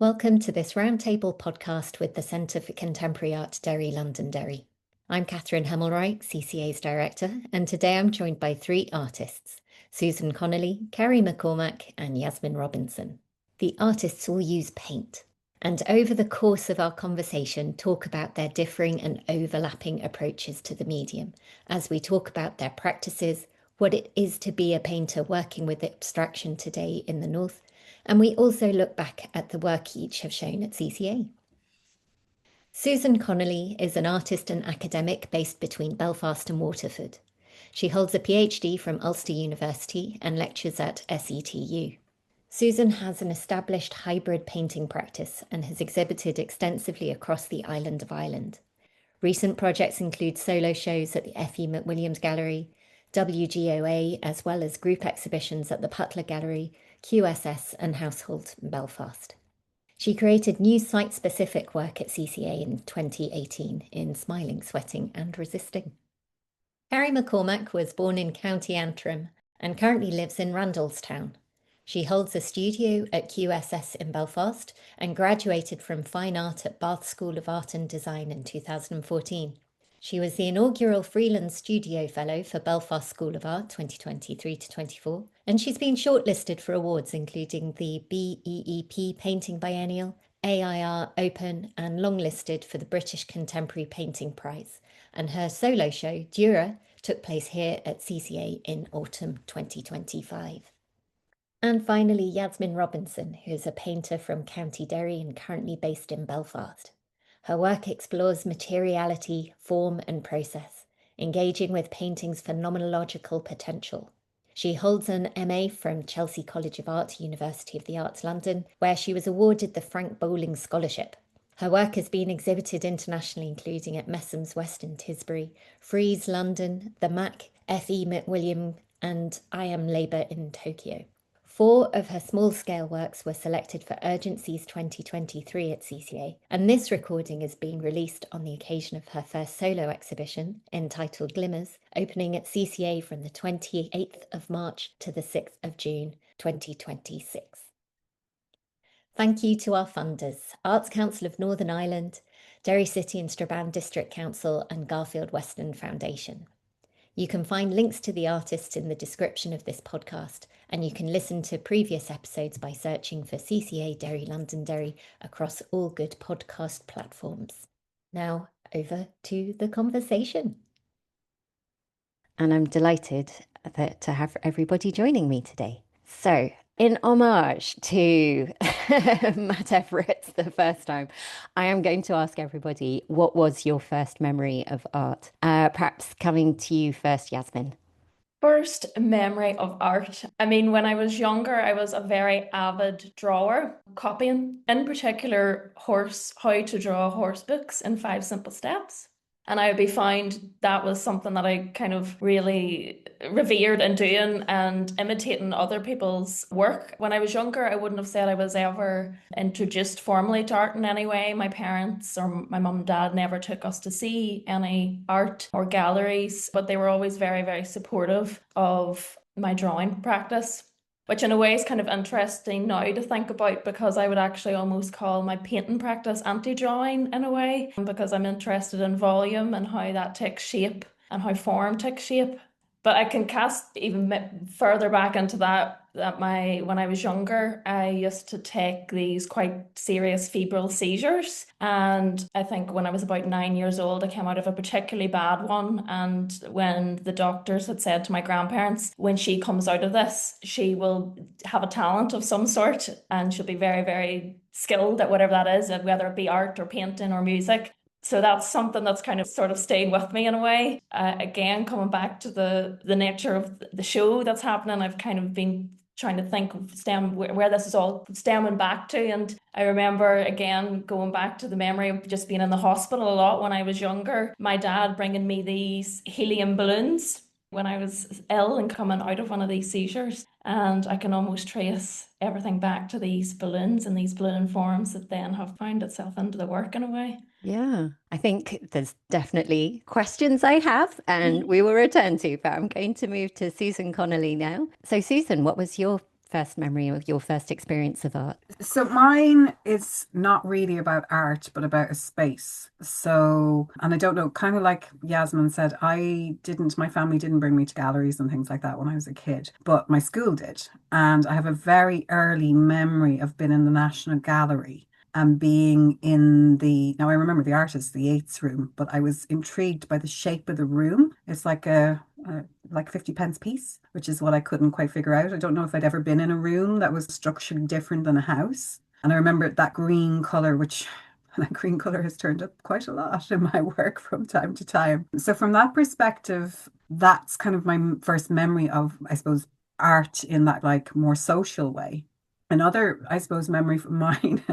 Welcome to this Roundtable Podcast with the Centre for Contemporary Art Derry Londonderry. I'm Catherine Hemmelreich, CCA's Director, and today I'm joined by three artists, Susan Connolly, Ciarraí MacCormac and Yasmin Robinson. The artists all use paint, and over the course of our conversation talk about their differing and overlapping approaches to the medium, as we talk about their practices, what it is to be a painter working with abstraction today in the North, and we also look back at the work each have shown at CCA. Susan Connolly is an artist and academic based between Belfast and Waterford. She holds a PhD from Ulster University and lectures at SETU. Susan has an established hybrid painting practice and has exhibited extensively across the island of Ireland. Recent projects include solo shows at the F.E. McWilliams Gallery, WGOA, as well as group exhibitions at the Putler Gallery, QSS and Household in Belfast. She created new site-specific work at CCA in 2018 in Smiling, Sweating and Resisting. Ciarraí MacCormac was born in County Antrim and currently lives in Randallstown. She holds a studio at QSS in Belfast and graduated from Fine Art at Bath School of Art and Design in 2014. She was the inaugural Freeland Studio Fellow for Belfast School of Art 2023-24, and she's been shortlisted for awards including the BEEP Painting Biennial, AIR Open, and longlisted for the British Contemporary Painting Prize. And her solo show, Dura, took place here at CCA in autumn 2025. And finally, Yasmin Robinson, who is a painter from County Derry and currently based in Belfast. Her work explores materiality, form and process, engaging with painting's phenomenological potential. She holds an MA from Chelsea College of Art, University of the Arts London, where she was awarded the Frank Bowling Scholarship. Her work has been exhibited internationally, including at Messom's Weston Tisbury, Frieze London, the MAC, F.E. McWilliam and I Am Labour in Tokyo. 4 of her small-scale works were selected for Urgencies 2023 at CCA, and this recording is being released on the occasion of her first solo exhibition, entitled Glimmers, opening at CCA from the 28th of March to the 6th of June 2026. Thank you to our funders, Arts Council of Northern Ireland, Derry City and Strabane District Council and Garfield Weston Foundation. You can find links to the artists in the description of this podcast, and you can listen to previous episodes by searching for CCA Derry Londonderry across all good podcast platforms. Now, over to the conversation. And I'm delighted to have everybody joining me today. So, in homage to Matt Everett's The First Time, I am going to ask everybody, what was your first memory of art? Perhaps coming to you first, Yasmin. First memory of art. When I was younger, I was a very avid drawer, copying, in particular, how to draw horse books in 5 simple steps. And I would be found that was something that I kind of really revered in doing and imitating other people's work. When I was younger, I wouldn't have said I was ever introduced formally to art in any way. My parents or my mum and dad never took us to see any art or galleries, but they were always very, very supportive of my drawing practice, which in a way is kind of interesting now to think about, because I would actually almost call my painting practice anti-drawing in a way, because I'm interested in volume and how that takes shape and how form takes shape. But I can cast even further back into that when I was younger, I used to take these quite serious febrile seizures. And I think when I was about 9 years old, I came out of a particularly bad one. And when the doctors had said to my grandparents, when she comes out of this, she will have a talent of some sort and she'll be very, very skilled at whatever that is, whether it be art or painting or music. So that's something that's kind of sort of stayed with me in a way. Again, coming back to the nature of the show that's happening, I've kind of been trying to think of where this is all stemming back to. And I remember, again, going back to the memory of just being in the hospital a lot when I was younger, my dad bringing me these helium balloons when I was ill and coming out of one of these seizures. And I can almost trace everything back to these balloons and these balloon forms that then have found itself into the work in a way. Yeah, I think there's definitely questions I have and we will return to, but I'm going to move to Susan Connolly now. So Susan, what was your first memory of your first experience of art? So mine is not really about art, but about a space. So, and I don't know, kind of like Yasmin said, my family didn't bring me to galleries and things like that when I was a kid, but my school did. And I have a very early memory of being in the National Gallery and being now I remember the artist, the Eights room, but I was intrigued by the shape of the room. It's like a like 50 pence piece, which is what I couldn't quite figure out. I don't know if I'd ever been in a room that was structurally different than a house. And I remember that green color, which that green color has turned up quite a lot in my work from time to time. So from that perspective, that's kind of my first memory of, I suppose, art in that like more social way. Another, I suppose, memory from mine,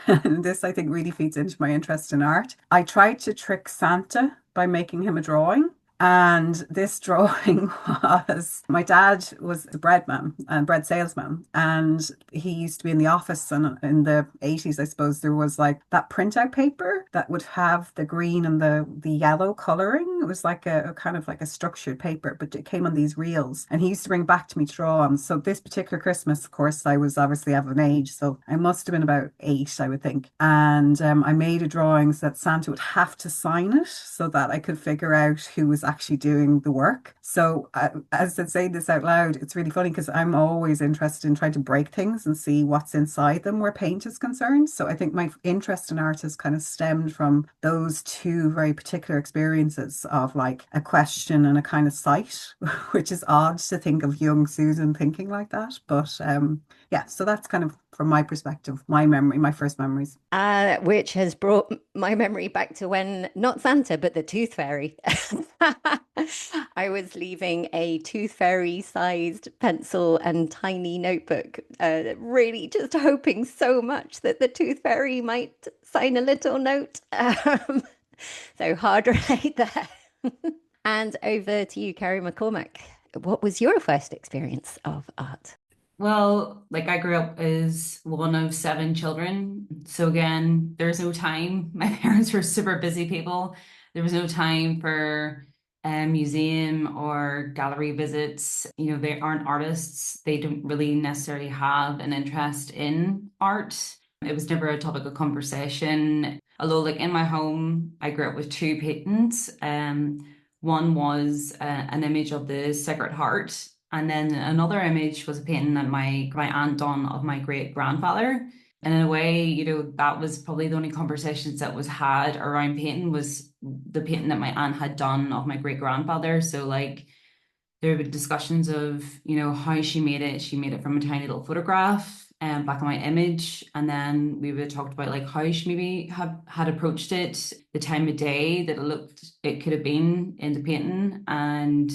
and this I think really feeds into my interest in art. I tried to trick Santa by making him a drawing. And this drawing was my dad was a bread man and bread salesman. And he used to be in the office. And in the 80s, I suppose, there was like that printout paper that would have the green and the yellow coloring. It was like a kind of like a structured paper, but it came on these reels. And he used to bring back to me to draw on. So this particular Christmas, of course, I was obviously of an age. So I must have been about 8, I would think. And I made a drawing so that Santa would have to sign it so that I could figure out who was actually doing the work. So as I say this out loud, it's really funny because I'm always interested in trying to break things and see what's inside them where paint is concerned. So I think my interest in art has kind of stemmed from those two very particular experiences of like a question and a kind of sight, which is odd to think of young Susan thinking like that. But yeah, so that's kind of from my perspective, my first memories. Which has brought my memory back to when, not Santa, but the Tooth Fairy. I was leaving a Tooth Fairy sized pencil and tiny notebook, really just hoping so much that the Tooth Fairy might sign a little note. So hard relate there. And over to you, Ciarraí MacCormac. What was your first experience of art? Well, like I grew up as one of 7 children. So again, there's no time. My parents were super busy people. There was no time for a museum or gallery visits. You know, they aren't artists. They don't really necessarily have an interest in art. It was never a topic of conversation. Although, like in my home, I grew up with 2 paintings. One was an image of the Sacred Heart, and then another image was a painting that my aunt done of my great grandfather. And in a way, you know, that was probably the only conversations that was had around painting was the painting that my aunt had done of my great grandfather. So like there were discussions of, you know, how she made it. She made it from a tiny little photograph and black and white image. And then we would have talked about like how she maybe had approached it, the time of day that it could have been in the painting, and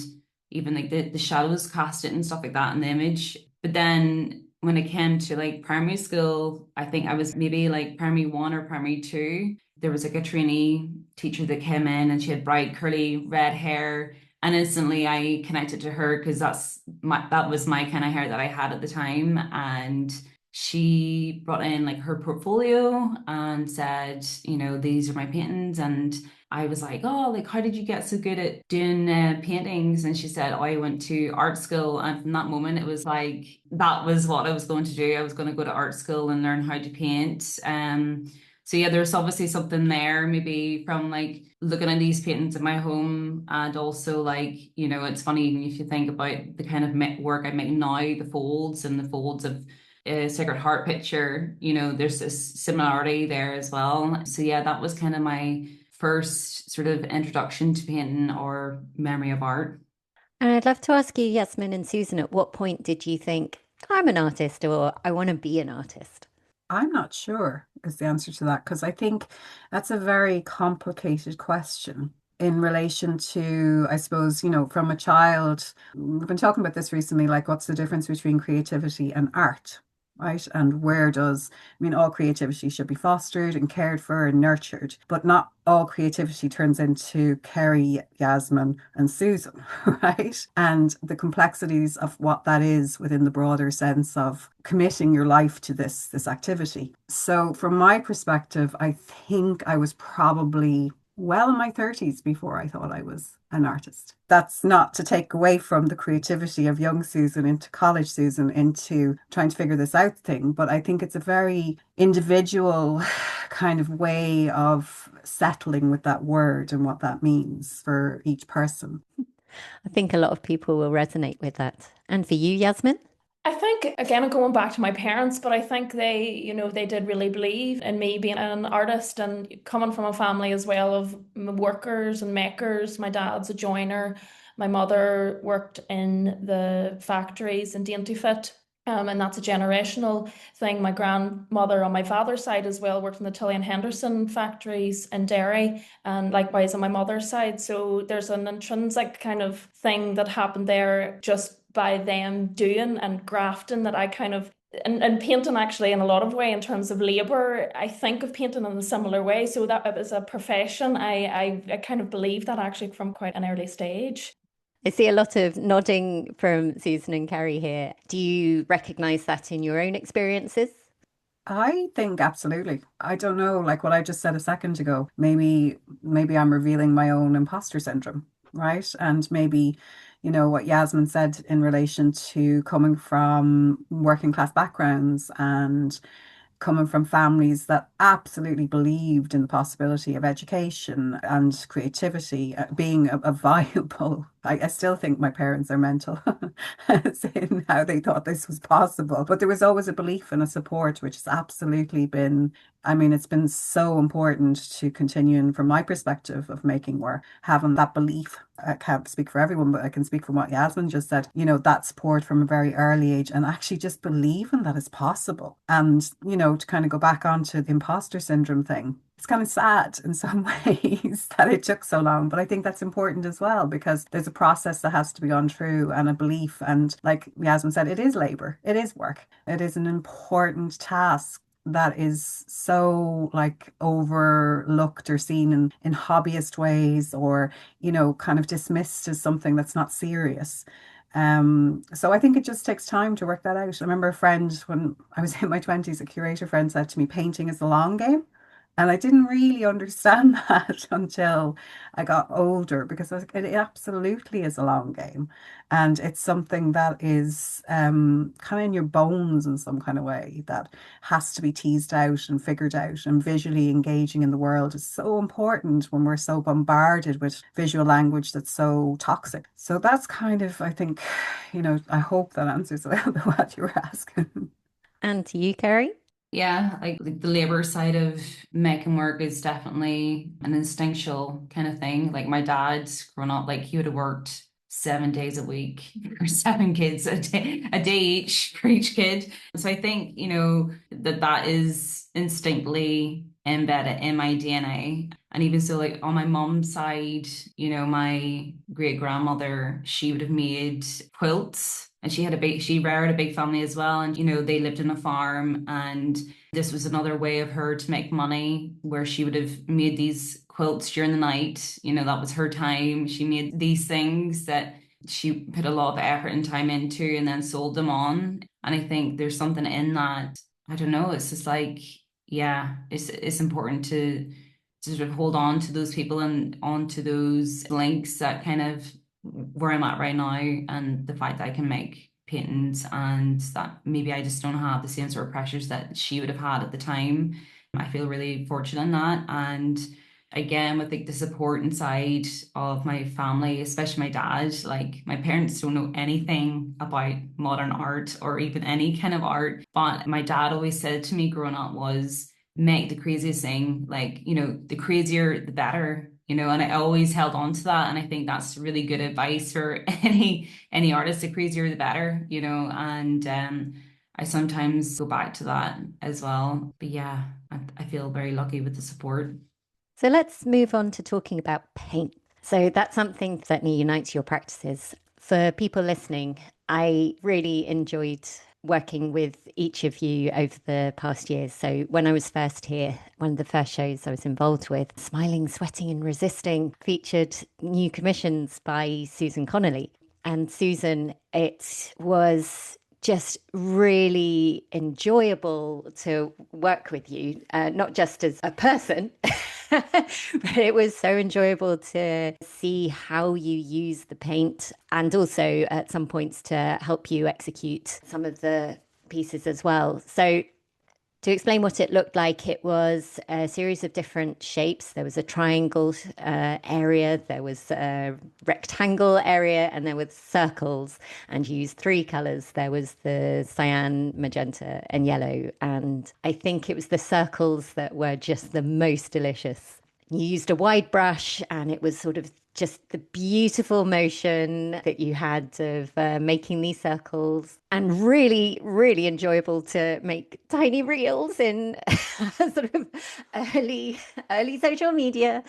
even like the shadows cast it and stuff like that in the image. But then when it came to like primary school, I think I was maybe like primary 1 or primary 2. There was like a trainee teacher that came in and she had bright curly red hair. And instantly I connected to her because that was my kind of hair that I had at the time. And she brought in like her portfolio and said, you know, these are my paintings. And I was like, oh, like, how did you get so good at doing paintings? And she said, oh, I went to art school. And from that moment, it was like, that was what I was going to do. I was going to go to art school and learn how to paint. So yeah, there's obviously something there, maybe from like looking at these paintings in my home, and also like, you know, it's funny if you think about the kind of work I make now, the folds of a Sacred Heart picture, you know, there's this similarity there as well. So yeah, that was kind of my first sort of introduction to painting or memory of art. And I'd love to ask you, Yasmin and Susan, at what point did you think, I'm an artist or I want to be an artist? I'm not sure is the answer to that because I think that's a very complicated question in relation to, I suppose, you know, from a child. We've been talking about this recently, like what's the difference between creativity and art? Right. And all creativity should be fostered and cared for and nurtured, but not all creativity turns into Kerry, Yasmin, and Susan, right? And the complexities of what that is within the broader sense of committing your life to this activity. So from my perspective, I think I was probably well in my 30s before I thought I was an artist. That's not to take away from the creativity of young Susan into college Susan into trying to figure this out thing, but I think it's a very individual kind of way of settling with that word and what that means for each person. I think a lot of people will resonate with that. And for you, Yasmin? I think, again, going back to my parents, but I think they did really believe in me being an artist and coming from a family as well of workers and makers. My dad's a joiner. My mother worked in the factories in Dainty Fit. And that's a generational thing. My grandmother on my father's side as well worked in the Tully and Henderson factories in Derry, and likewise on my mother's side. So there's an intrinsic kind of thing that happened there just by them doing and grafting that I kind of and painting actually in a lot of way in terms of labor. I think of painting in a similar way. So that it was a profession. I kind of believe that actually from quite an early stage. I see a lot of nodding from Susan and Carrie here. Do you recognise that in your own experiences? I think absolutely. I don't know, like what I just said a second ago. Maybe I'm revealing my own imposter syndrome, right? And maybe, what Yasmin said in relation to coming from working class backgrounds and coming from families that absolutely believed in the possibility of education and creativity being a viable. I still think my parents are mental as in how they thought this was possible. But there was always a belief and a support, which has absolutely been, I mean, it's been so important to continuing from my perspective of making work, having that belief. I can't speak for everyone, but I can speak from what Yasmin just said, that support from a very early age and actually just believing that it's possible. And, to kind of go back onto the imposter syndrome thing, it's kind of sad in some ways that it took so long, but I think that's important as well because there's a process that has to be gone through and a belief. And like Yasmin said, it is labor, it is work, it is an important task that is so like overlooked or seen in hobbyist ways or, kind of dismissed as something that's not serious. So I think it just takes time to work that out. I remember a friend when I was in my 20s, a curator friend said to me, painting is a long game. And I didn't really understand that until I got older because I was like, it absolutely is a long game. And it's something that is kind of in your bones in some kind of way that has to be teased out and figured out. And visually engaging in the world is so important when we're so bombarded with visual language that's so toxic. So that's kind of, I think, I hope that answers a little bit what you were asking. And to you, Carrie? Yeah, like the labor side of making work is definitely an instinctual kind of thing. Like my dad's grown up, like he would have worked 7 days a week for 7 kids a day each for each kid. So I think, that is instinctively embedded in my DNA. And even so, like on my mom's side, my great grandmother, she would have made quilts. And she reared a big family as well. And, they lived in a farm. And this was another way of her to make money where she would have made these quilts during the night. That was her time. She made these things that she put a lot of effort and time into and then sold them on. And I think there's something in that. I don't know. It's just like, yeah, it's important to sort of hold on to those people and onto those links that kind of where I'm at right now and the fact that I can make paintings and that maybe I just don't have the same sort of pressures that she would have had at the time. I feel really fortunate in that. And again, with like the support inside of my family, especially my dad, like my parents don't know anything about modern art or even any kind of art. But my dad always said to me growing up was make the craziest thing, like, the crazier, the better. And I always held on to that. And I think that's really good advice for any artist. The crazier, the better, and I sometimes go back to that as well. But yeah, I feel very lucky with the support. So let's move on to talking about paint. So that's something that certainly unites your practices. For people listening, I really enjoyed working with each of you over the past years. So when I was first here, one of the first shows I was involved with, Smiling, Sweating and Resisting, featured new commissions by Susan Connolly. And Susan, it was just really enjoyable to work with you, not just as a person, But it was so enjoyable to see how you use the paint and also at some points to help you execute some of the pieces as well. So to explain what it looked like, it was a series of different shapes. There was a triangle area, there was a rectangle area, and there was circles. And you used three colors. There was the cyan, magenta, and yellow. And I think it was the circles that were just the most delicious. You used a wide brush, and it was sort of just the beautiful motion that you had of making these circles, and really, really enjoyable to make tiny reels in sort of early social media.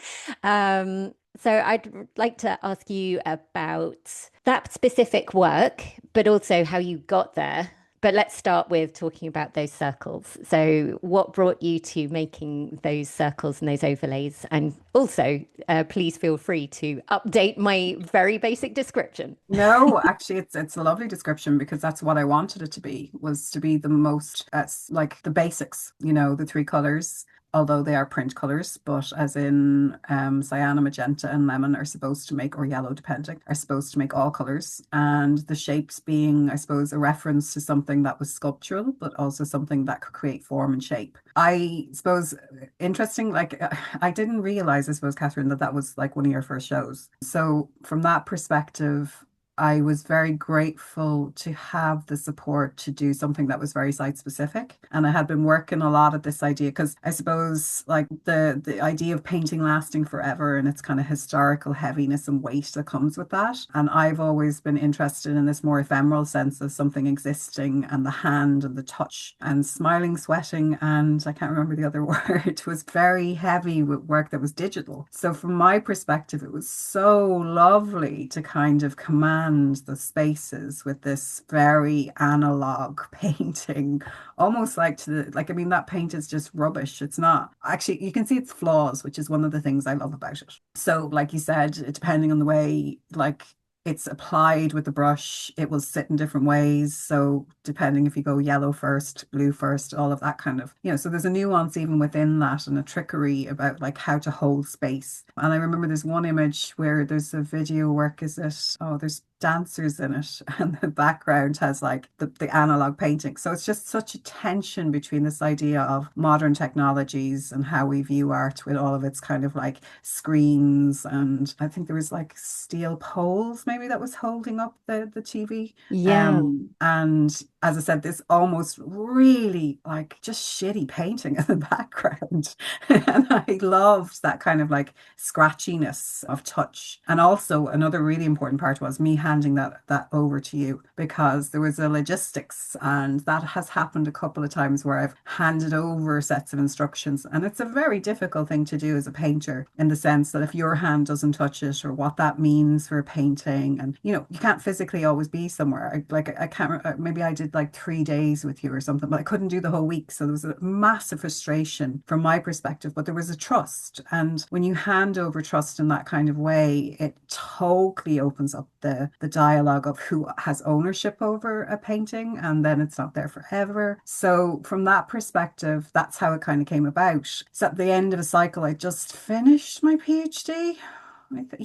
So I'd like to ask you about that specific work, but also how you got there. But let's start with talking about those circles. So what brought you to making those circles and those overlays? And also, please feel free to update my very basic description. No, actually, it's a lovely description because that's what I wanted it to be, was to be the most, like the basics, the three colors, although they are print colors, but as in cyan, magenta, and lemon are supposed to make, or yellow depending, are supposed to make all colors. And the shapes being, I suppose, a reference to something that was sculptural, but also something that could create form and shape. I suppose interesting, like I didn't realize, I suppose, Catherine, that was like one of your first shows. So from that perspective, I was very grateful to have the support to do something that was very site specific. And I had been working a lot at this idea because I suppose like the idea of painting lasting forever and its kind of historical heaviness and weight that comes with that. And I've always been interested in this more ephemeral sense of something existing, and the hand and the touch and smiling, sweating, and I can't remember the other word, was very heavy with work that was digital. So from my perspective, it was so lovely to kind of command the spaces with this very analog painting, almost like that paint is just rubbish. It's not actually, you can see its flaws, which is one of the things I love about it. So like you said, depending on the way like it's applied with the brush, it will sit in different ways. So depending if you go yellow first, blue first, all of that kind of, so there's a nuance even within that, and a trickery about like how to hold space. And I remember there's one image where there's a video work, there's dancers in it, and the background has like the analog painting. So it's just such a tension between this idea of modern technologies and how we view art with all of its kind of like screens. And I think there was like steel poles maybe that was holding up the TV. Yeah. And as I said, this almost really like just shitty painting in the background. And I loved that kind of like scratchiness of touch. And also another really important part was me handing that over to you, because there was a logistics, and that has happened a couple of times where I've handed over sets of instructions, and it's a very difficult thing to do as a painter, in the sense that if your hand doesn't touch it, or what that means for a painting, and you can't physically always be somewhere. I can't, maybe I did like 3 days with you or something, but I couldn't do the whole week. So there was a massive frustration from my perspective, but there was a trust. And when you hand over trust in that kind of way, it totally opens up the dialogue of who has ownership over a painting, and then it's not there forever. So from that perspective, that's how it kind of came about. So at the end of a cycle, I just finished my PhD.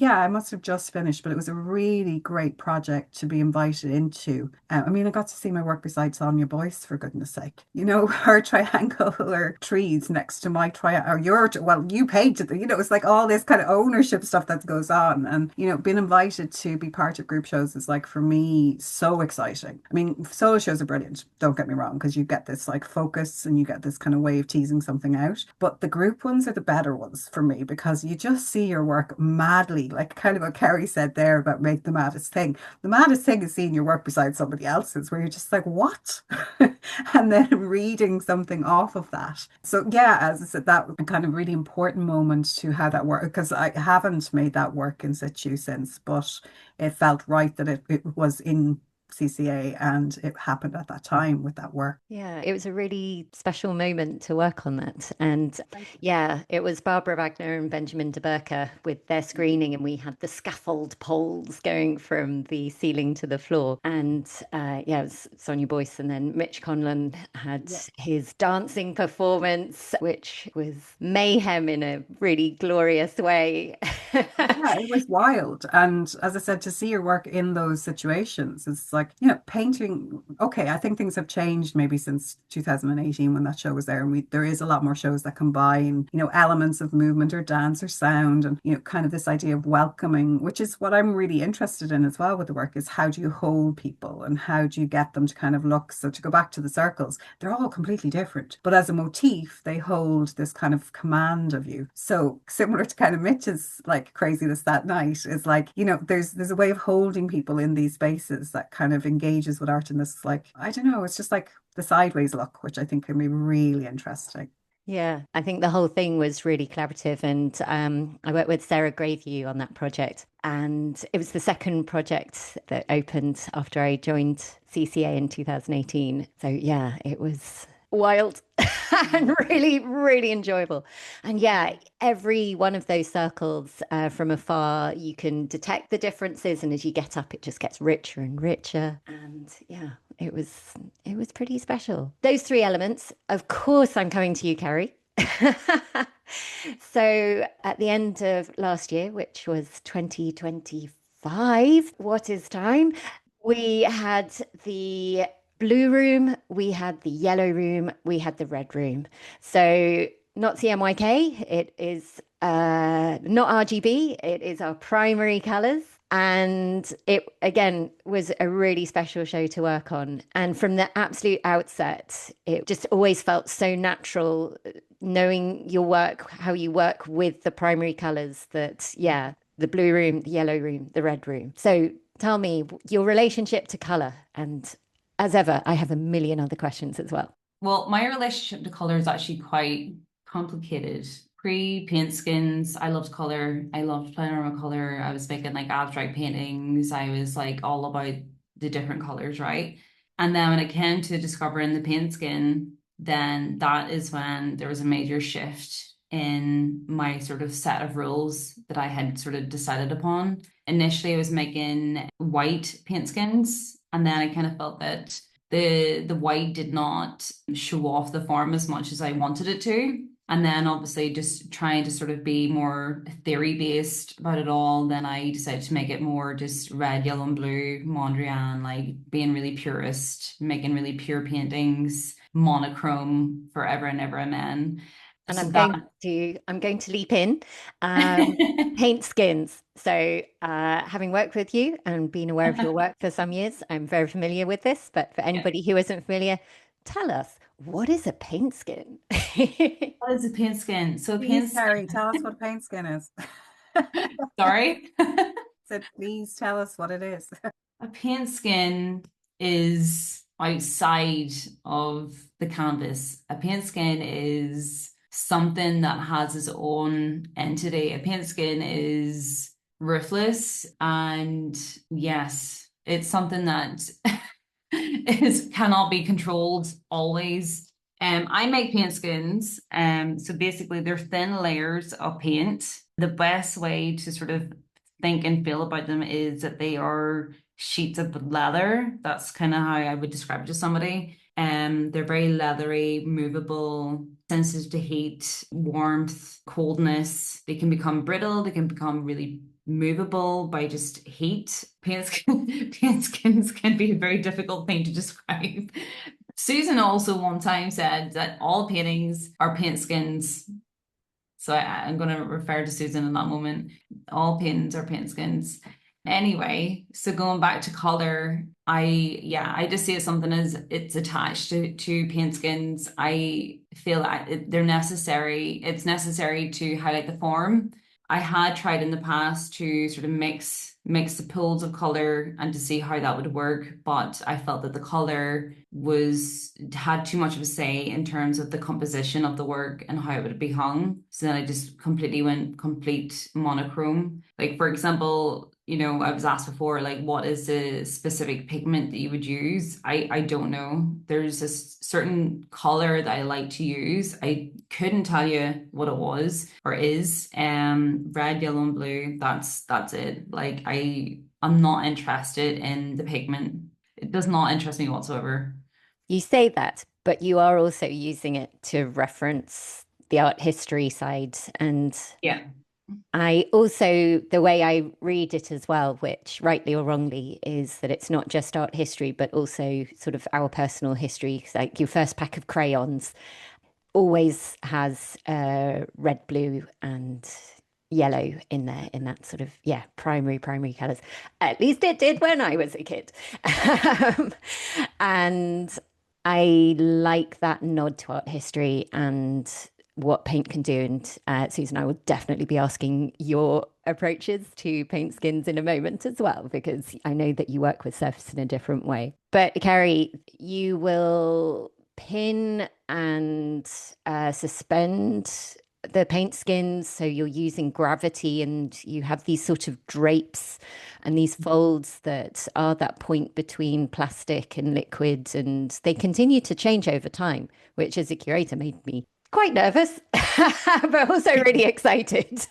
I must have just finished, but it was a really great project to be invited into. I got to see my work beside Sonia Boyce, for goodness sake. Her triangular trees next to my you painted it. It's like all this kind of ownership stuff that goes on. And, being invited to be part of group shows is like, for me, so exciting. Solo shows are brilliant, don't get me wrong, because you get this like focus and you get this kind of way of teasing something out. But the group ones are the better ones for me, because you just see your work madly, like kind of what Kerry said there about make the maddest thing. The maddest thing is seeing your work beside somebody else's, where you're just like, what? And then reading something off of that. So yeah, as I said, that was a kind of really important moment to how that worked, because I haven't made that work in situ since, but it felt right that it was in CCA, and it happened at that time with that work. Yeah, it was a really special moment to work on that. And yeah, it was Barbara Wagner and Benjamin de Burker with their screening, and we had the scaffold poles going from the ceiling to the floor. And yeah, it was Sonia Boyce, and then Mitch Conlon had his dancing performance, which was mayhem in a really glorious way. Yeah, it was wild. And as I said, to see your work in those situations, it's like, you know, painting. Okay, I think things have changed maybe since 2018 when that show was there. And there is a lot more shows that combine, you know, elements of movement or dance or sound, and, you know, kind of this idea of welcoming, which is what I'm really interested in as well with the work, is how do you hold people and how do you get them to kind of look. So to go back to the circles, they're all completely different, but as a motif, they hold this kind of command of you. So similar to kind of Mitch's like craziness that night, is like, you know, there's a way of holding people in these spaces that kind of engages with art in this, like, I don't know, it's just like the sideways look, which I think can be really interesting. Yeah, I think the whole thing was really collaborative, and I worked with Sarah Grayview on that project, and it was the second project that opened after I joined CCA in 2018. So yeah, it was wild and really, really enjoyable. And yeah, every one of those circles from afar, you can detect the differences, and as you get up, it just gets richer and richer. And yeah, it was pretty special. Those three elements. Of course, I'm coming to you, Carrie. So at the end of last year, which was 2025, what is time? We had the blue room, we had the yellow room, we had the red room. So not CMYK, it is not RGB, it is our primary colours. And it, again, was a really special show to work on. And from the absolute outset, it just always felt so natural, knowing your work, how you work with the primary colours, that, yeah, the blue room, the yellow room, the red room. So tell me your relationship to colour. And as ever, I have a million other questions as well. Well, my relationship to colour is actually quite complicated. Pre-paint skins, I loved colour. I loved playing around with colour. I was making like abstract paintings. I was like all about the different colours, right? And then when it came to discovering the paint skin, then that is when there was a major shift in my sort of set of rules that I had sort of decided upon. Initially, I was making white paint skins, and then I kind of felt that the white did not show off the form as much as I wanted it to. And then obviously just trying to sort of be more theory based about it all, then I decided to make it more just red, yellow, and blue, Mondrian, like being really purist, making really pure paintings, monochrome, forever and ever, amen. And So I'm going to leap in, paint skins. So having worked with you and been aware of your work for some years, I'm very familiar with this. But for anybody who isn't familiar, tell us, what is a paint skin? What is a paint skin? So Please, Carrie, tell us what a paint skin is. Sorry? So please tell us what it is. A paint skin is outside of the canvas. A paint skin is something that has its own entity. A paint skin is ruthless, and yes, it's something that cannot be controlled always. I make paint skins. So basically they're thin layers of paint. The best way to sort of think and feel about them is that they are sheets of leather. That's kind of how I would describe it to somebody. They're very leathery, movable, sensitive to heat, warmth, coldness. They can become brittle. They can become really movable by just heat. Paint skins can be a very difficult thing to describe. Susan also one time said that all paintings are paint skins. So I'm going to refer to Susan in that moment. All paintings are paint skins. Anyway, so going back to color, I just see it something as it's attached to paint skins. I feel that they're necessary. It's necessary to highlight the form. I had tried in the past to sort of mix the pools of color and to see how that would work, but I felt that the color had too much of a say in terms of the composition of the work and how it would be hung. So then I just completely went complete monochrome. Like, for example, I was asked before, like, what is the specific pigment that you would use? I don't know. There's a certain color that I like to use. I couldn't tell you what it was or is. Red, yellow, and blue. That's it. Like I'm not interested in the pigment. It does not interest me whatsoever. You say that, but you are also using it to reference the art history side. And Yeah. I also, the way I read it as well, which rightly or wrongly, is that it's not just art history, but also sort of our personal history. Like your first pack of crayons always has red, blue, and yellow in there, in that sort of, yeah, primary colors. At least it did when I was a kid. And I like that nod to art history and what paint can do. And Susan, I will definitely be asking your approaches to paint skins in a moment as well, because I know that you work with surface in a different way. But Carrie, you will pin and suspend the paint skins, so you're using gravity and you have these sort of drapes and these folds that are that point between plastic and liquid, and they continue to change over time, which as a curator made me quite nervous but also really excited.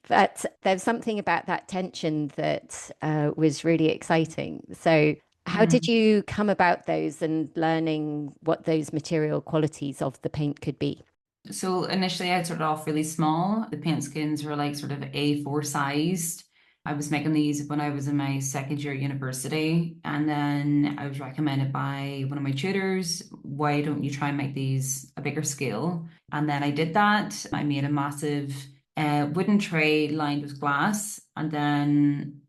But there's something about that tension that was really exciting. So how did you come about those and learning what those material qualities of the paint could be? So initially I started off really small. The paint skins were like sort of A4 sized. I was making these when I was in my second year at university, and then I was recommended by one of my tutors, why don't you try and make these a bigger scale? And then I did that. I made a massive wooden tray lined with glass, and then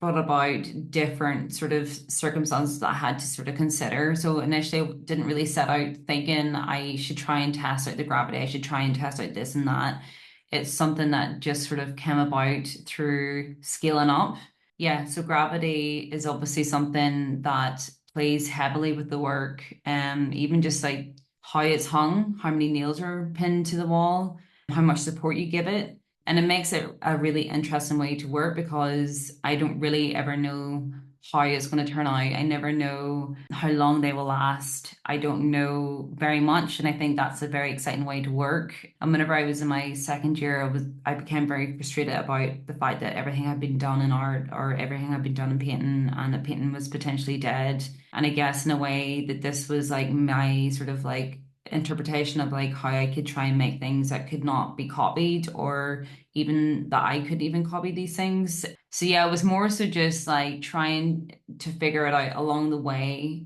brought about different sort of circumstances that I had to sort of consider. So initially I didn't really set out thinking I should try and test out the gravity, I should try and test out this and that. It's something that just sort of came about through scaling up. Yeah, so gravity is obviously something that plays heavily with the work. Even just like how it's hung, how many nails are pinned to the wall, how much support you give it. And it makes it a really interesting way to work, because I don't really ever know how it's going to turn out. I never know how long they will last. I don't know very much. And I think that's a very exciting way to work. And whenever I was in my second year, I became very frustrated about the fact that everything had been done in art, or everything had been done in painting, and the painting was potentially dead. And I guess in a way that this was like my sort of like interpretation of like how I could try and make things that could not be copied, or even that I could even copy these things. So yeah, it was more so just like trying to figure it out along the way,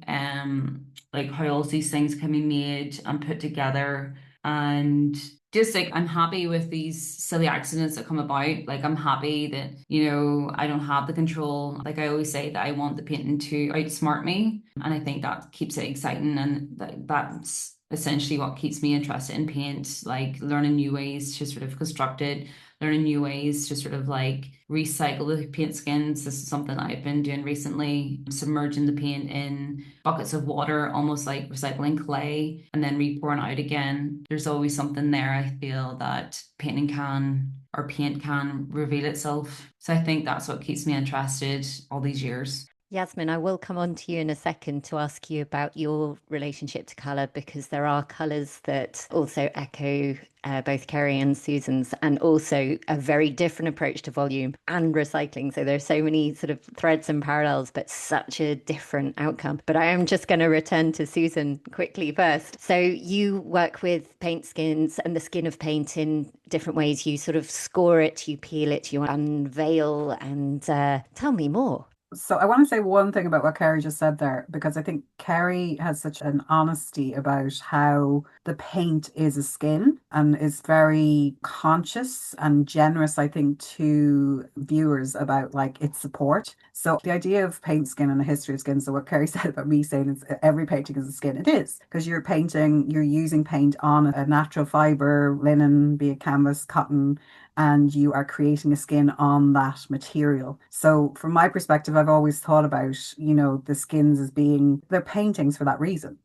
like how all these things can be made and put together. And just like I'm happy with these silly accidents that come about. Like I'm happy that, I don't have the control. Like I always say that I want the painting to outsmart me. And I think that keeps it exciting. And that's essentially what keeps me interested in paint, like learning new ways to sort of construct it, learning new ways to sort of like recycle the paint skins. This is something that I've been doing recently, submerging the paint in buckets of water, almost like recycling clay, and then re-pouring out again. There's always something there, I feel, that paint can reveal itself. So I think that's what keeps me interested all these years. Yasmin, I will come on to you in a second to ask you about your relationship to colour, because there are colours that also echo both Kerry and Susan's, and also a very different approach to volume and recycling. So there's so many sort of threads and parallels, but such a different outcome. But I am just going to return to Susan quickly first. So you work with paint skins and the skin of paint in different ways. You sort of score it, you peel it, you unveil, and tell me more. So I want to say one thing about what Kerry just said there, because I think Kerry has such an honesty about how the paint is a skin and is very conscious and generous, I think, to viewers about like its support. So the idea of paint skin and the history of skin, so what Kerry said about me saying is every painting is a skin, it is, because you're using paint on a natural fibre, linen, be it canvas, cotton, and you are creating a skin on that material. So from my perspective, I've always thought about, the skins as they're paintings for that reason,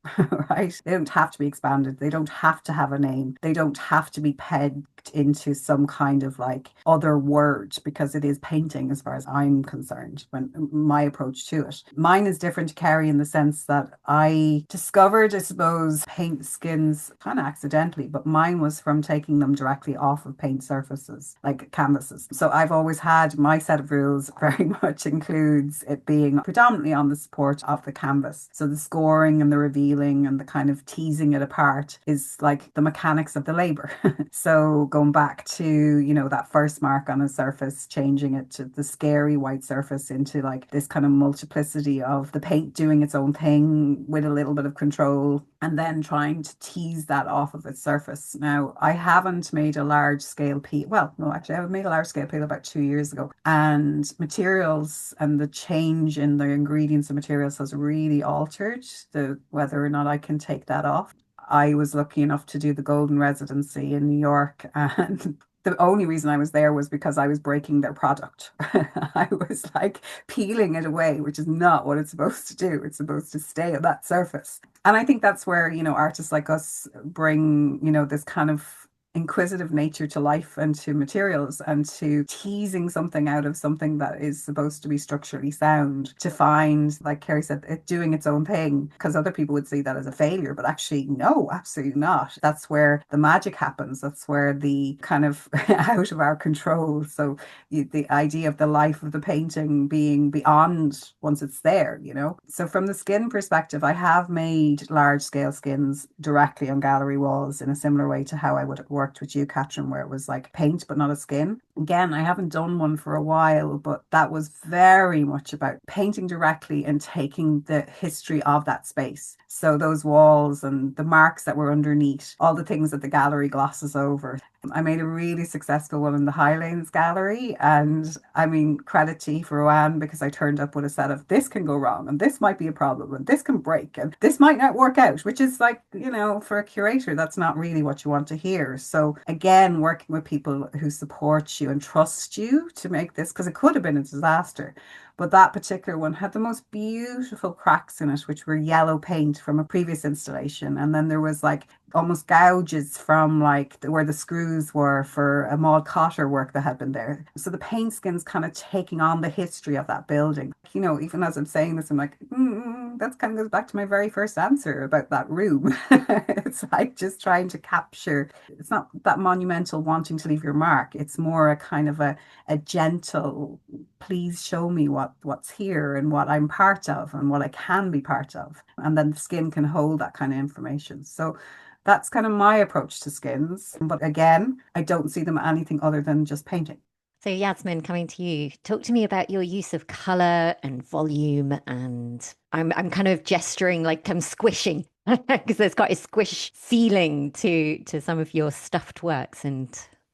right? They don't have to be expanded. They don't have to have a name. They don't don't have to be pegged into some kind of like other word, because it is painting as far as I'm concerned, when my approach to it. Mine is different to Carrie in the sense that I discovered, I suppose, paint skins kind of accidentally, but mine was from taking them directly off of paint surfaces, like canvases. So I've always had, my set of rules very much includes it being predominantly on the support of the canvas. So the scoring and the revealing and the kind of teasing it apart is like the mechanics of the labor. So going back to, you know, that first mark on a surface, changing it to the scary white surface into like this kind of multiplicity of the paint doing its own thing with a little bit of control, and then trying to tease that off of its surface. Now, I haven't made a large scale peel. Well, no, actually, I made a large scale peel about 2 years ago, and materials and the change in the ingredients and materials has really altered the whether or not I can take that off. I was lucky enough to do the Golden Residency in New York, and the only reason I was there was because I was breaking their product. I was like peeling it away, which is not what it's supposed to do. It's supposed to stay on that surface. And I think that's where, you know, artists like us bring, you know, this kind of inquisitive nature to life and to materials, and to teasing something out of something that is supposed to be structurally sound, to find, like Kerry said, it doing its own thing, because other people would see that as a failure, but actually no, absolutely not. That's where the magic happens. That's where the kind of out of our control. So the idea of the life of the painting being beyond once it's there, you know. So from the skin perspective, I have made large scale skins directly on gallery walls in a similar way to how I would have worked with you, Catherine, where it was like paint but not a skin. Again, I haven't done one for a while, but that was very much about painting directly and taking the history of that space. So those walls and the marks that were underneath, all the things that the gallery glosses over. I made a really successful one in the Highlanes Gallery, and I mean, credit to for Rowan, because I turned up with a set of this can go wrong and this might be a problem and this can break and this might not work out, which is like, you know, for a curator, that's not really what you want to hear. So again, working with people who support you and trust you to make this, because it could have been a disaster. But that particular one had the most beautiful cracks in it, which were yellow paint from a previous installation. And then there was like almost gouges from like where the screws were for a Maud Cotter work that had been there. So the paint skin's kind of taking on the history of that building. You know, even as I'm saying this, I'm like, that kind of goes back to my very first answer about that room. It's like just trying to capture, it's not that monumental wanting to leave your mark. It's more a kind of a gentle, please show me what's here and what I'm part of and what I can be part of. And then the skin can hold that kind of information. So that's kind of my approach to skins. But again, I don't see them anything other than just painting. So Yasmin, coming to you, talk to me about your use of colour and volume. And I'm kind of gesturing like I'm squishing because there's quite a squish feeling to some of your stuffed works, and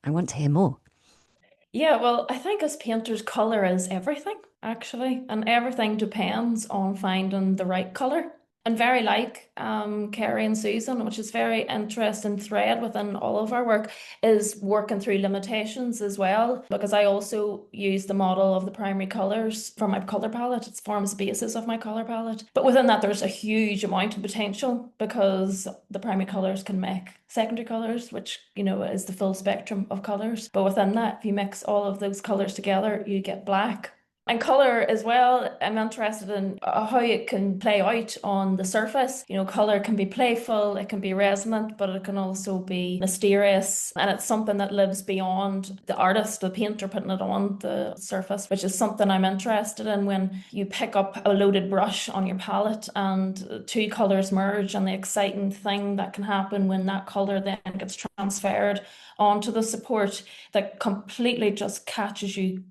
I want to hear more. Yeah, well, I think as painters, colour is everything, actually, and everything depends on finding the right colour. And very like Kerry and Susan, which is very interesting thread within all of our work, is working through limitations as well, because I also use the model of the primary colours for my colour palette. It forms the basis of my colour palette. But within that, there's a huge amount of potential, because the primary colours can make secondary colours, which, you know, is the full spectrum of colours. But within that, if you mix all of those colours together, you get black. And colour as well, I'm interested in how it can play out on the surface. You know, colour can be playful, it can be resonant, but it can also be mysterious. And it's something that lives beyond the artist, the painter putting it on the surface, which is something I'm interested in when you pick up a loaded brush on your palette and two colours merge, and the exciting thing that can happen when that colour then gets transferred onto the support that completely just catches you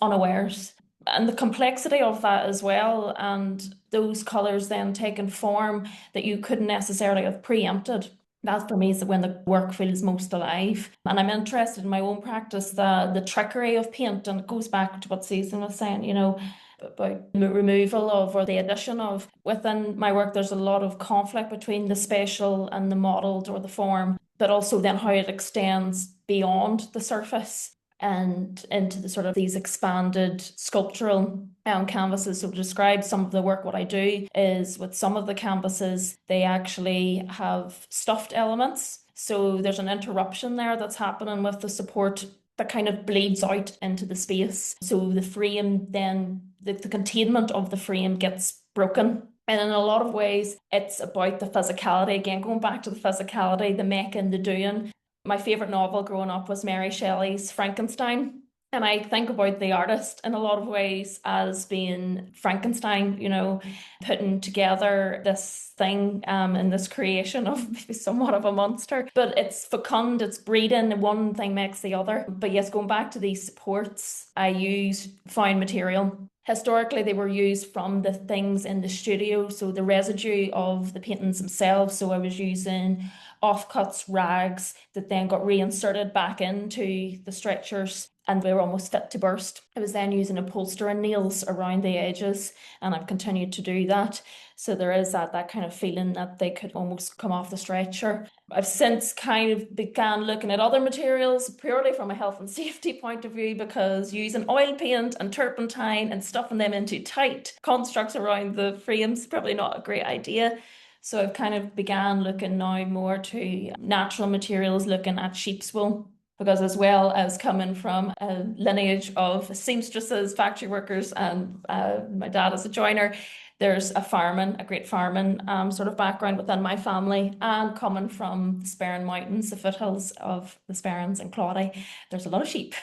unawares. And the complexity of that as well, and those colours then taking form that you couldn't necessarily have preempted. That for me is when the work feels most alive. And I'm interested in my own practice, the trickery of paint, and it goes back to what Susan was saying, you know, about the removal of or the addition of. Within my work, there's a lot of conflict between the spatial and the modelled or the form, but also then how it extends beyond the surface. and into the sort of these expanded sculptural canvases. So to describe some of the work, what I do is with some of the canvases, they actually have stuffed elements. So there's an interruption there that's happening with the support that kind of bleeds out into the space. So the frame then, the containment of the frame gets broken. And in a lot of ways, it's about the physicality. Again, going back to the physicality, the making, the doing. My favourite novel growing up was Mary Shelley's Frankenstein. And I think about the artist in a lot of ways as being Frankenstein, you know, putting together this thing and this creation of maybe somewhat of a monster. But it's fecund, it's breeding, and one thing makes the other. But yes, going back to these supports, I use found material. Historically, they were used from the things in the studio, so the residue of the paintings themselves. So I was using offcuts, rags that then got reinserted back into the stretchers, and they were almost fit to burst. I was then using upholstery and nails around the edges, and I've continued to do that. So there is that kind of feeling that they could almost come off the stretcher. I've since kind of began looking at other materials purely from a health and safety point of view, because using oil paint and turpentine and stuffing them into tight constructs around the frames is probably not a great idea. So I've kind of began looking now more to natural materials, looking at sheep's wool. Because as well as coming from a lineage of seamstresses, factory workers, and my dad is a joiner, there's a great farming sort of background within my family, and coming from the Sperrin Mountains, the foothills of the Sperrins and Cloddy, there's a lot of sheep.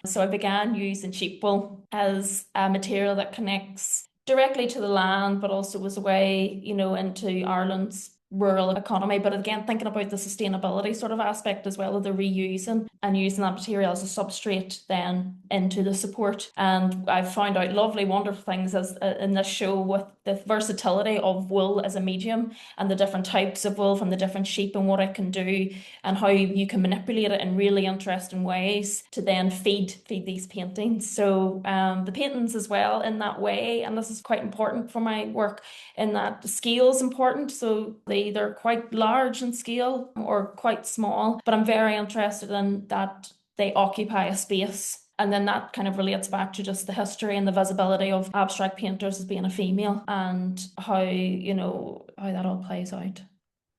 So I began using sheep wool as a material that connects directly to the land, but also was a way, you know, into Ireland's rural economy. But again, thinking about the sustainability sort of aspect as well, of the reusing and using that material as a substrate then into the support. And I've found out lovely, wonderful things as in this show with the versatility of wool as a medium, and the different types of wool from the different sheep and what it can do, and how you can manipulate it in really interesting ways to then feed these paintings. So the paintings as well in that way, and this is quite important for my work, in that the scale is important. So they're either quite large in scale or quite small, but I'm very interested in that they occupy a space. And then that kind of relates back to just the history and the visibility of abstract painters as being a female, and how, you know, how that all plays out.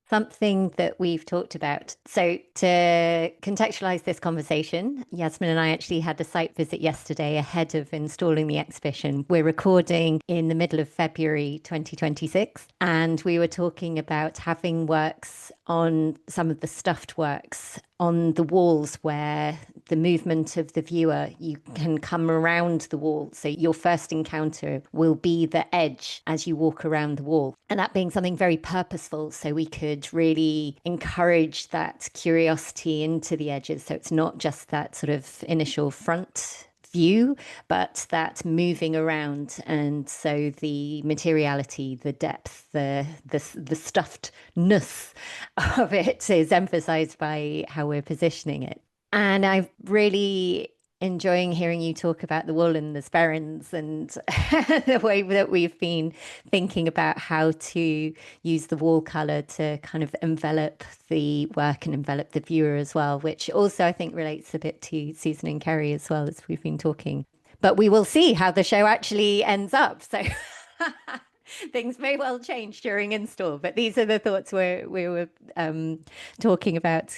Something that we've talked about. So to contextualize this conversation, Yasmin and I actually had a site visit yesterday ahead of installing the exhibition. We're recording in the middle of February 2026, and we were talking about having works on some of the stuffed works on the walls where the movement of the viewer, you can come around the wall. So your first encounter will be the edge as you walk around the wall. And that being something very purposeful, so we could really encourage that curiosity into the edges. So it's not just that sort of initial front view, but that moving around. And so the materiality, the depth, the stuffedness of it is emphasized by how we're positioning it. And I'm really enjoying hearing you talk about the wool and the sperrins, and the way that we've been thinking about how to use the wall color to kind of envelop the work and envelop the viewer as well, which also I think relates a bit to Susan and Kerry as well, as we've been talking. But we will see how the show actually ends up. So things may well change during install, but these are the thoughts we were talking about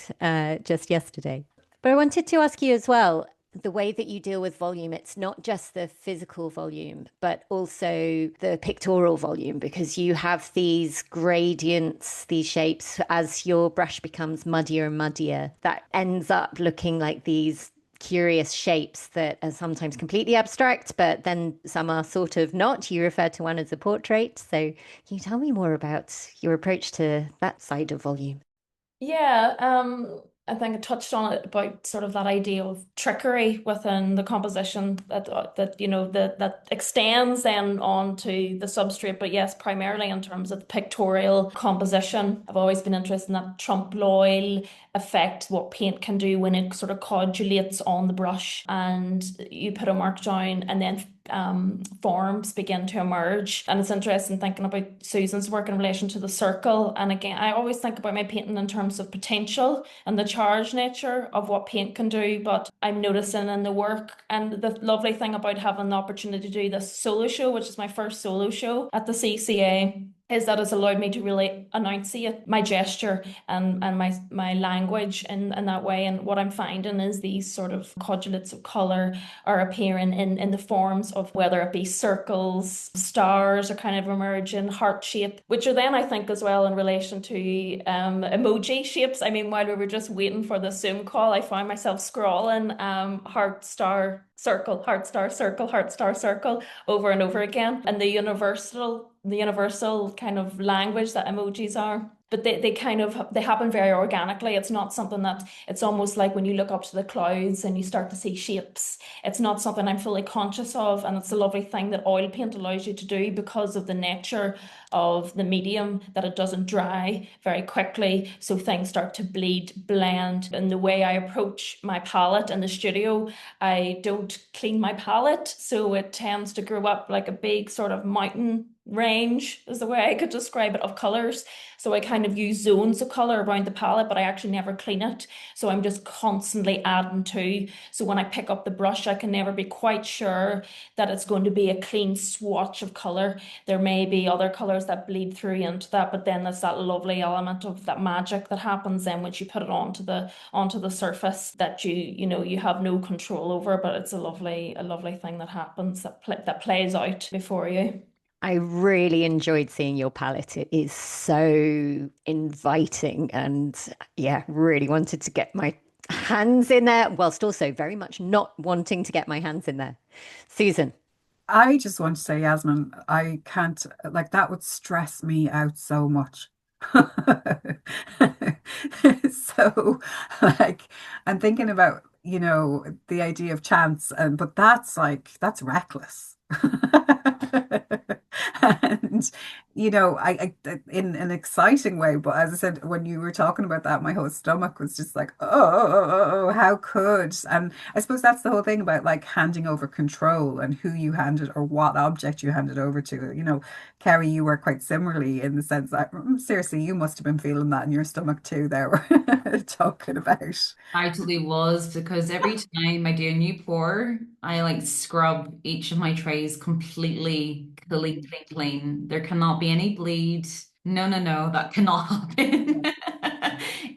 just yesterday. But I wanted to ask you as well, the way that you deal with volume, it's not just the physical volume, but also the pictorial volume, because you have these gradients, these shapes, as your brush becomes muddier and muddier, that ends up looking like these curious shapes that are sometimes completely abstract, but then some are sort of not. You refer to one as a portrait. So can you tell me more about your approach to that side of volume? Yeah, I think I touched on it about sort of that idea of trickery within the composition that you know that extends then onto the substrate. But yes, primarily in terms of pictorial composition, I've always been interested in that trompe l'oeil effect, what paint can do when it sort of coagulates on the brush, and you put a mark down and then forms begin to emerge. And it's interesting thinking about Susan's work in relation to the circle. And again, I always think about my painting in terms of potential and the charged nature of what paint can do. But I'm noticing in the work, and the lovely thing about having the opportunity to do this solo show, which is my first solo show at the CCA, is that it's allowed me to really enunciate my gesture and my language in that way. And what I'm finding is these sort of codulates of colour are appearing in the forms of whether it be circles, stars are kind of emerging, heart shape, which are then I think as well in relation to emoji shapes. I mean, while we were just waiting for the Zoom call, I found myself scrolling heart, star, circle, heart, star, circle, heart, star, circle over and over again. And the universal kind of language that emojis are. But they happen very organically. It's not something that, it's almost like when you look up to the clouds and you start to see shapes. It's not something I'm fully conscious of. And it's a lovely thing that oil paint allows you to do because of the nature of the medium, that it doesn't dry very quickly. So things start to bleed, blend. And the way I approach my palette in the studio, I don't clean my palette. So it tends to grow up like a big sort of mountain range is the way I could describe it, of colors. So I kind of use zones of color around the palette, but I actually never clean it. So I'm just constantly adding to. So when I pick up the brush, I can never be quite sure that it's going to be a clean swatch of color. There may be other colors that bleed through into that, but then there's that lovely element of that magic that happens then once you put it onto the surface that you have no control over, but it's a lovely thing that happens that plays out before you. I really enjoyed seeing your palette. It is so inviting and really wanted to get my hands in there, whilst also very much not wanting to get my hands in there. Susan. I just want to say, Yasmin, I can't, like, that would stress me out so much. So, like, I'm thinking about, the idea of chance, but that's reckless. And I in an exciting way, but as I said, when you were talking about that, my whole stomach was just like, oh, how could? And I suppose that's the whole thing about like handing over control and who you handed or what object you handed over to. Kerry, you were quite similarly in the sense that seriously, you must have been feeling that in your stomach too. There we're talking about. I totally was, because every time I do a new pour, I like scrub each of my trays completely clean. There cannot be any bleed. No, that cannot happen.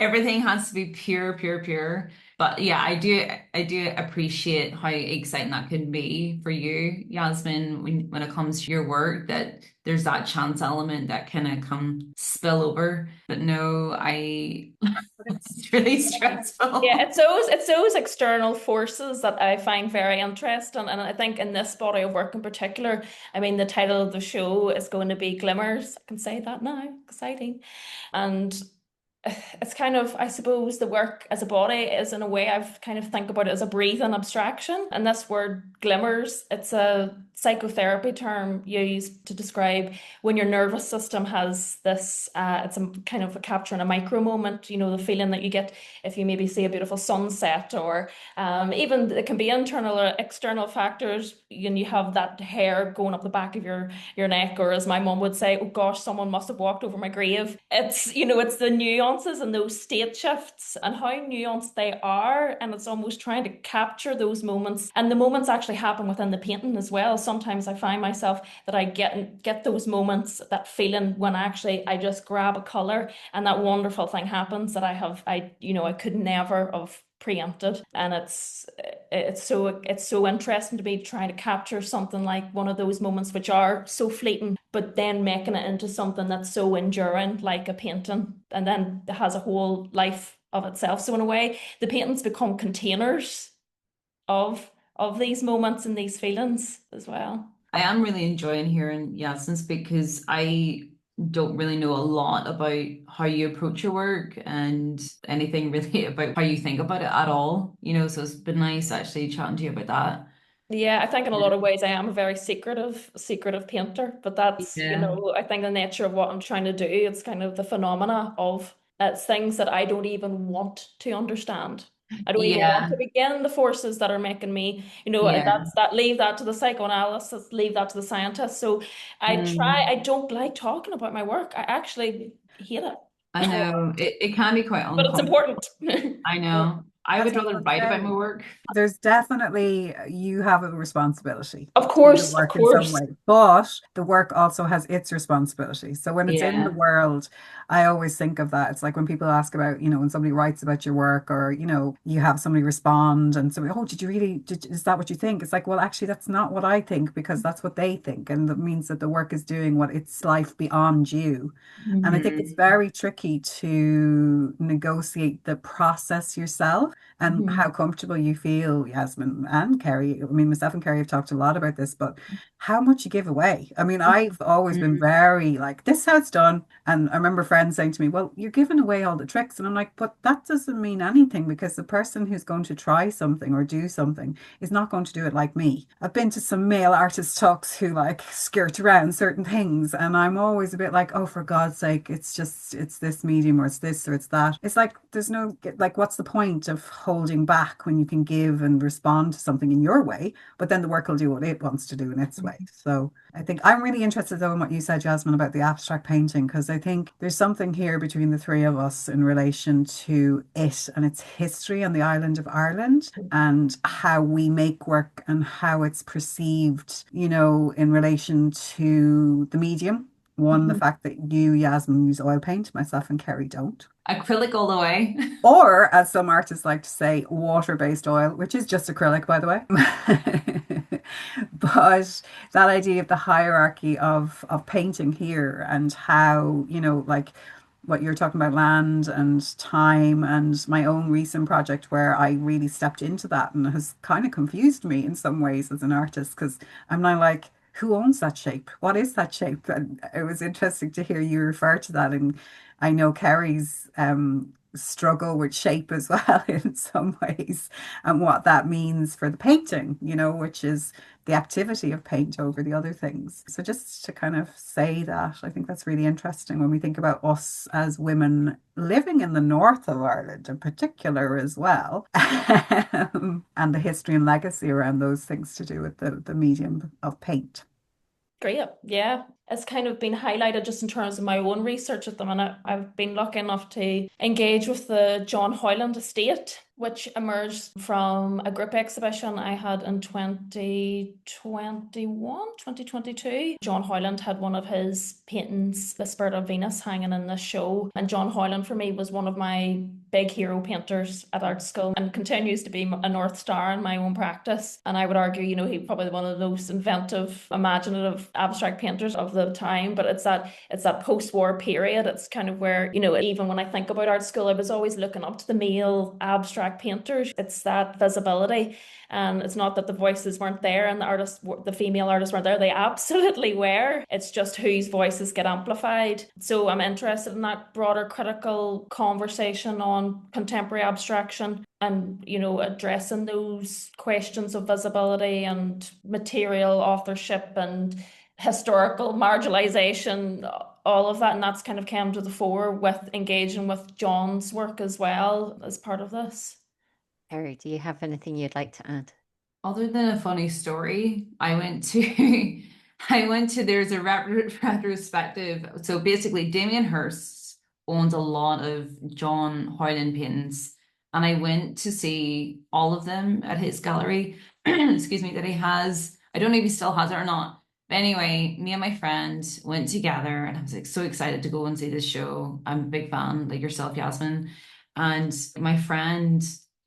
Everything has to be pure. But yeah, I do appreciate how exciting that can be for you, Yasmin, when it comes to your work, that there's that chance element that kind of come spill over. But no, it's really stressful. Yeah, it's those external forces that I find very interesting. And I think in this body of work in particular, I mean, the title of the show is going to be Glimmers. I can say that now. Exciting. And it's kind of, I suppose, the work as a body is, in a way, I've kind of think about it as a breathing abstraction. And this word glimmers, it's a psychotherapy term used to describe when your nervous system has this, it's a kind of a capturing a micro moment, the feeling that you get if you maybe see a beautiful sunset, or even it can be internal or external factors, and you have that hair going up the back of your neck, or as my mum would say, oh gosh, someone must have walked over my grave. It's, it's the nuances and those state shifts and how nuanced they are, and it's almost trying to capture those moments. And the moments actually happen within the painting as well. Sometimes I find myself that I get those moments, that feeling when I just grab a color and that wonderful thing happens that I could never have preempted. And it's so interesting to be trying to capture something like one of those moments which are so fleeting, but then making it into something that's so enduring, like a painting, and then it has a whole life of itself. So in a way, the paintings become containers of these moments and these feelings as well. I am really enjoying hearing Yasmin speak, because I don't really know a lot about how you approach your work and anything really about how you think about it at all, so it's been nice actually chatting to you about that. Yeah, I think in a lot of ways I am a very secretive painter, but that's, I think the nature of what I'm trying to do, it's kind of the phenomena of it's things that I don't even want to understand. I don't even want Yeah. to begin the forces that are making me, Yeah. leave that to the psychoanalysts, leave that to the scientists. So I don't like talking about my work. I actually hate it. I know it can be quite But it's uncomfortable. important. I Well, know. I that's would what rather I was write about my saying. work. There's definitely, you have a responsibility Of to do the course, of work in some course. way, but the work also has its responsibility. So when it's in the Yeah. world, I always think of that. It's like when people ask about, when somebody writes about your work, or, you have somebody respond and say, oh, did you really, is that what you think? It's like, well, actually, that's not what I think, because that's what they think. And that means that the work is doing what its life beyond you. And I think it's Mhm. very tricky to negotiate the process yourself and Mhm. how comfortable you feel, Yasmin and Kerry. I mean, myself and Kerry have talked a lot about this, but how much you give away. I mean, I've always been Mhm. very like, this is how it's done. And I remember friends saying to me, well, you're giving away all the tricks. And I'm like, but that doesn't mean anything, because the person who's going to try something or do something is not going to do it like me. I've been to some male artist talks who like skirt around certain things. And I'm always a bit like, oh, for God's sake, it's this medium, or it's this, or it's that. It's like, there's no, like, what's the point of holding back when you can give and respond to something in your way, but then the work will do what it wants to do in its way. So I think I'm really interested though in what you said, Jasmine, about the abstract painting, because I think there's something here between the three of us in relation to it and its history on the island of Ireland, and how we make work and how it's perceived, in relation to the medium. One, the Mhm. fact that you, Yasmin, use oil paint, myself and Kerry don't. Acrylic all the way. Or, as some artists like to say, water-based oil, which is just acrylic, by the way. But that idea of the hierarchy of painting here, and how, like what you're talking about, land and time, and my own recent project where I really stepped into that, and has kind of confused me in some ways as an artist, because I'm now like, who owns that shape? What is that shape? And it was interesting to hear you refer to that. And I know Kerry's struggle with shape as well in some ways, and what that means for the painting, which is the activity of paint over the other things. So just to kind of say that, I think that's really interesting when we think about us as women living in the north of Ireland in particular as well, and the history and legacy around those things to do with the medium of paint. Great. Yeah. It's kind of been highlighted just in terms of my own research at the minute. I've been lucky enough to engage with the John Hoyland estate, which emerged from a group exhibition I had in 2021, 2022. John Hoyland had one of his paintings, The Spirit of Venus, hanging in this show. And John Hoyland for me was one of my big hero painters at art school, and continues to be a North Star in my own practice. And I would argue, he's probably one of those inventive, imaginative, abstract painters of the time. But it's that post-war period. It's kind of where, even when I think about art school, I was always looking up to the male abstract painters. It's that visibility. And it's not that the voices weren't there and the female artists weren't there. They absolutely were. It's just whose voices get amplified. So I'm interested in that broader critical conversation on contemporary abstraction, and, addressing those questions of visibility and material authorship and historical marginalization, all of that. And that's kind of came to the fore with engaging with John's work as well as part of this. Harry, do you have anything you'd like to add? Other than a funny story, there's a retrospective. So basically, Damien Hirst owns a lot of John Hoyland paintings, and I went to see all of them at his gallery. Excuse me, that he has. I don't know if he still has it or not. But anyway, me and my friend went together, and I was like so excited to go and see this show. I'm a big fan, like yourself, Yasmin. And my friend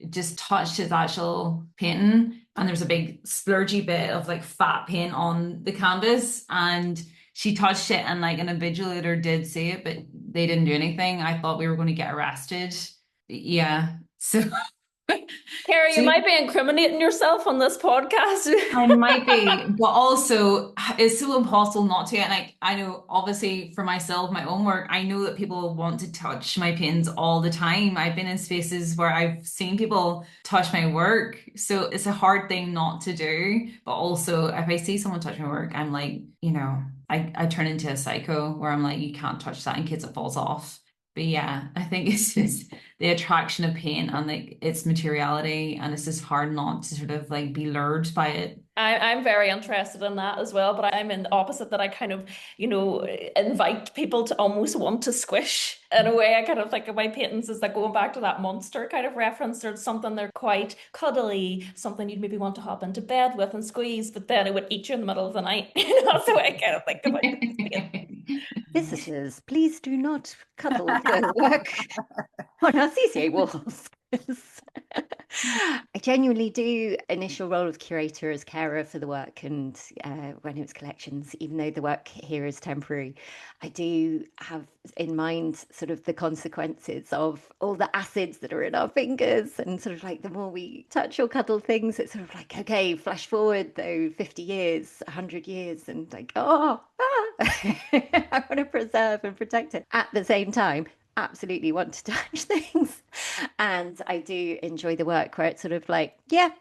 just touched his actual painting, and there's a big splurgy bit of like fat paint on the canvas, and she touched it, and like an invigilator did see it, but they didn't do anything. I thought we were going to get arrested. Yeah. So Carrie, you so might be incriminating yourself on this podcast. I might be, but also it's so impossible not to. And like, I know obviously for myself, my own work, I know that people want to touch my pins all the time. I've been in spaces where I've seen people touch my work. So it's a hard thing not to do. But also if I see someone touch my work, I'm like, I turn into a psycho where I'm like, you can't touch that in case it falls off. But yeah, I think it's just the attraction of paint and like its materiality, and it's just hard not to sort of like be lured by it. I'm very interested in that as well, but I'm in the opposite that I kind of, invite people to almost want to squish. In a way, I kind of think of my paintings as like going back to that monster kind of reference. There's something they're quite cuddly, something you'd maybe want to hop into bed with and squeeze, but then it would eat you in the middle of the night. That's the way I kind of think about it. Visitors, please do not cuddle the work on our CCA walls. I genuinely do initial role of curator as carer for the work, and when it was collections, even though the work here is temporary, I do have in mind sort of the consequences of all the acids that are in our fingers, and sort of like the more we touch or cuddle things, it's sort of like, okay, flash forward though 50 years, 100 years, and like, I want to preserve and protect it. At the same time, absolutely want to touch things, and I do enjoy the work where it's sort of like, yeah,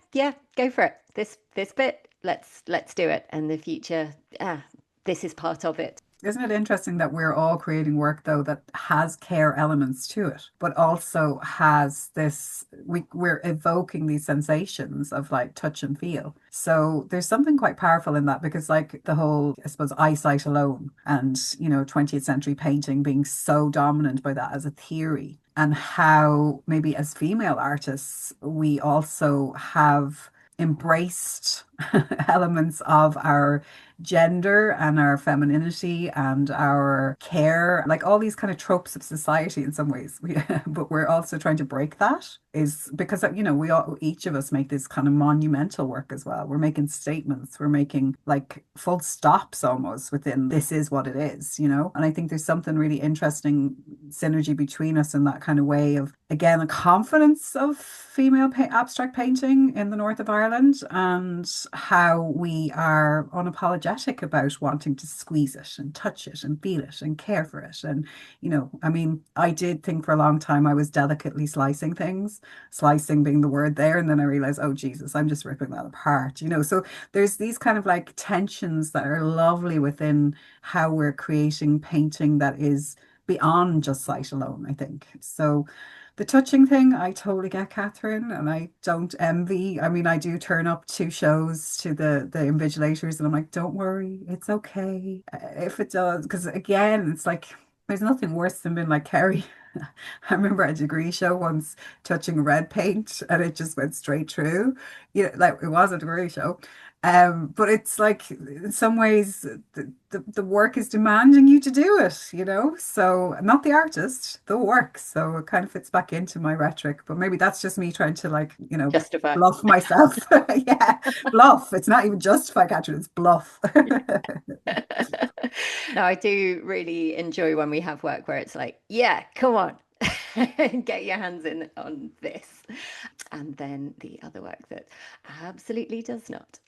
go for it, this bit, let's do it, and the future, this is part of it. Isn't it interesting that we're all creating work, though, that has care elements to it, but also has this, we're evoking these sensations of like touch and feel. So there's something quite powerful in that, because like the whole, I suppose, eyesight alone and, 20th century painting being so dominant by that as a theory, and how maybe as female artists, we also have embraced elements of our gender and our femininity and our care, like all these kind of tropes of society in some ways. But we're also trying to break that, is because, we all, each of us make this kind of monumental work as well. We're making statements, we're making like full stops almost within this is what it is, and I think there's something really interesting synergy between us in that kind of way of, again, a confidence of female abstract painting in the north of Ireland, and how we are unapologetic about wanting to squeeze it and touch it and feel it and care for it. And, I did think for a long time I was delicately slicing things, slicing being the word there. And then I realized, oh, Jesus, I'm just ripping that apart, So there's these kind of like tensions that are lovely within how we're creating painting that is beyond just sight alone, I think. So the touching thing, I totally get, Catherine, and I don't envy. I do turn up to shows to the invigilators, and I'm like, don't worry, it's okay if it does. Because again, it's like, there's nothing worse than being like Kerry. I remember at a degree show once touching red paint and it just went straight through. Like it was a degree show. But it's like in some ways the work is demanding you to do it, So not the artist, the work. So it kind of fits back into my rhetoric. But maybe that's just me trying to like, Justify. Bluff myself. Yeah, bluff. It's not even justify, Catherine, it's bluff. No, I do really enjoy when we have work where it's like, yeah, come on. Get your hands in on this. And then the other work that absolutely does not.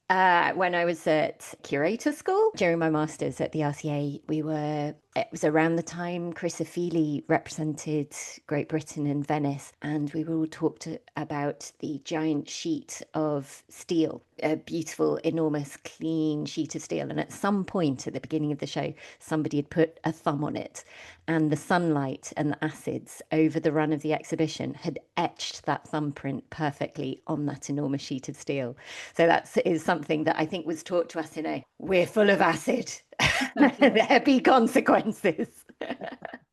When I was at curator school during my master's at the RCA, it was around the time Chris Feely represented Great Britain in Venice, and we were all talked about the giant sheet of steel, a beautiful, enormous, clean sheet of steel. And at some point at the beginning of the show, somebody had put a thumb on it, and the sunlight and the acids over the run of the exhibition had etched that thumbprint perfectly on that enormous sheet of steel. So that is something that I think was taught to us we're full of acid. There be consequences.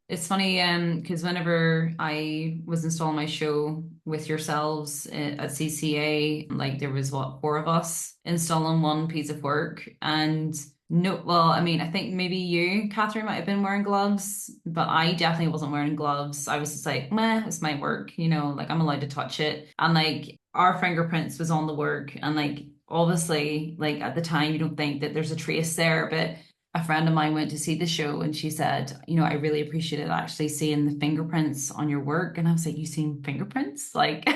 It's funny, because whenever I was installing my show with yourselves at CCA, like there was 4 of us installing one piece of work, and no, well, I think maybe you, Catherine, might have been wearing gloves, but I definitely wasn't wearing gloves. I was just like, meh, it's my work, like I'm allowed to touch it, and like our fingerprints was on the work, and like obviously, like at the time you don't think that there's a trace there, but a friend of mine went to see the show and she said, I really appreciated actually seeing the fingerprints on your work. And I was like, you seen fingerprints? Like,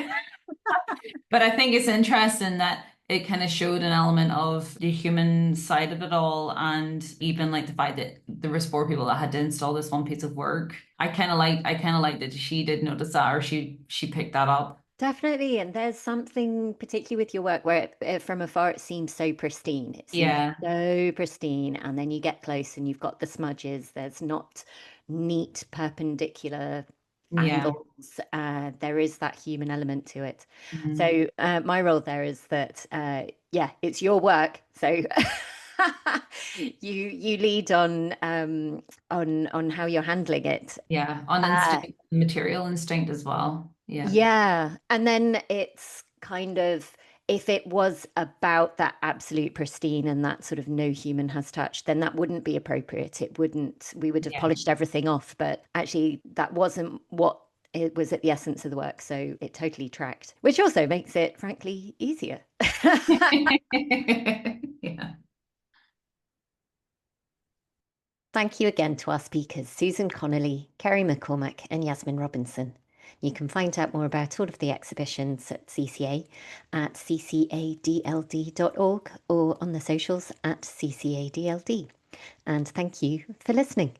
but I think it's interesting that it kind of showed an element of the human side of it all. And even like the fact that there was 4 people that had to install this one piece of work. I kind of like that she did notice that, or she picked that up. Definitely. And there's something particularly with your work where from afar it seems so pristine. It seems so pristine. And then you get close and you've got the smudges. There's not neat perpendicular Yeah. angles. There is that human element to it. Mhm. So my role there is that, it's your work. So you lead on how you're handling it. Yeah, on instinct, material instinct as well. Yeah. Yeah. And then it's kind of, if it was about that absolute pristine and that sort of no human has touched, then that wouldn't be appropriate. We would have Yeah. polished everything off, but actually that wasn't what it was at the essence of the work. So it totally tracked, which also makes it, frankly, easier. Yeah. Thank you again to our speakers, Susan Connolly, Ciarraí MacCormac, and Yasmin Robinson. You can find out more about all of the exhibitions at CCA at ccadld.org or on the socials at ccadld. And thank you for listening.